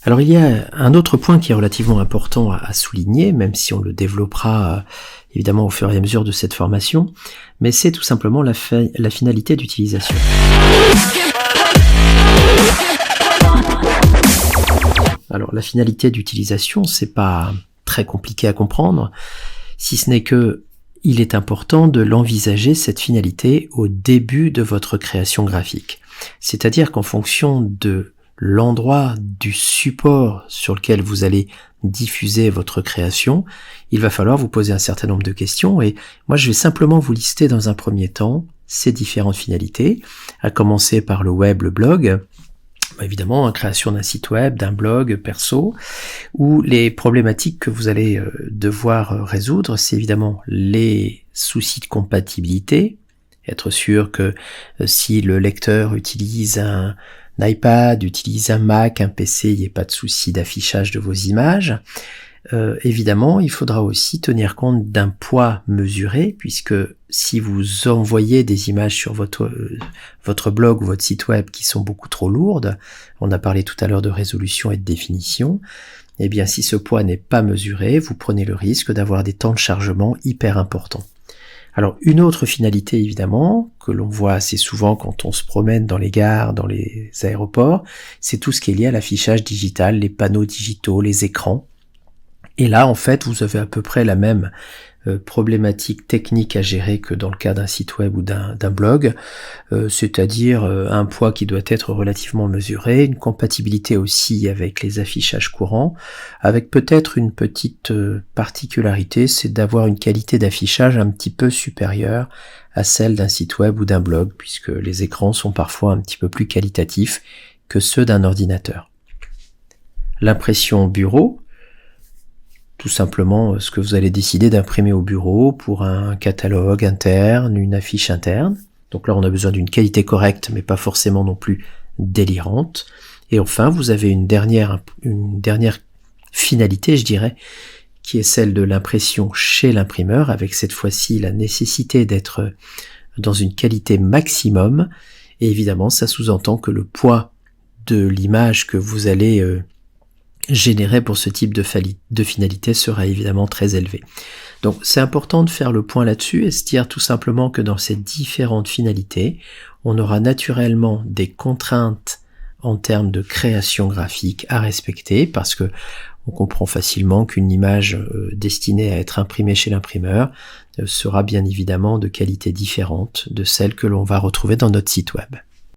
Alors il y a un autre point qui est relativement important à souligner, même si on le développera évidemment au fur et à mesure de cette formation, mais c'est tout simplement la finalité d'utilisation. Alors la finalité d'utilisation, c'est pas très compliqué à comprendre, si ce n'est que il est important de l'envisager, cette finalité, au début de votre création graphique. C'est-à-dire qu'en fonction de l'endroit du support sur lequel vous allez diffuser votre création, il va falloir vous poser un certain nombre de questions, et moi je vais simplement vous lister dans un premier temps ces différentes finalités, à commencer par le web, le blog. Évidemment, la création d'un site web, d'un blog perso, où les problématiques que vous allez devoir résoudre, c'est évidemment les soucis de compatibilité, être sûr que si le lecteur utilise un iPad, utilise un Mac, un PC, il n'y ait pas de souci d'affichage de vos images. Évidemment, il faudra aussi tenir compte d'un poids mesuré, puisque si vous envoyez des images sur votre blog ou votre site web qui sont beaucoup trop lourdes, on a parlé tout à l'heure de résolution et de définition, eh bien si ce poids n'est pas mesuré, vous prenez le risque d'avoir des temps de chargement hyper importants. Alors une autre finalité évidemment, que l'on voit assez souvent quand on se promène dans les gares, dans les aéroports, c'est tout ce qui est lié à l'affichage digital, les panneaux digitaux, les écrans. Et là, en fait, vous avez à peu près la même problématique technique à gérer que dans le cas d'un site web ou d'un blog, c'est-à-dire un poids qui doit être relativement mesuré, une compatibilité aussi avec les affichages courants, avec peut-être une petite particularité, c'est d'avoir une qualité d'affichage un petit peu supérieure à celle d'un site web ou d'un blog, puisque les écrans sont parfois un petit peu plus qualitatifs que ceux d'un ordinateur. L'impression bureau, tout simplement ce que vous allez décider d'imprimer au bureau pour un catalogue interne, une affiche interne. Donc là, on a besoin d'une qualité correcte, mais pas forcément non plus délirante. Et enfin, vous avez une dernière finalité, je dirais, qui est celle de l'impression chez l'imprimeur, avec cette fois-ci la nécessité d'être dans une qualité maximum. Et évidemment, ça sous-entend que le poids de l'image que vous allez généré pour ce type de finalité sera évidemment très élevé. Donc c'est important de faire le point là-dessus et se dire tout simplement que dans ces différentes finalités, on aura naturellement des contraintes en termes de création graphique à respecter, parce que on comprend facilement qu'une image destinée à être imprimée chez l'imprimeur sera bien évidemment de qualité différente de celle que l'on va retrouver dans notre site web.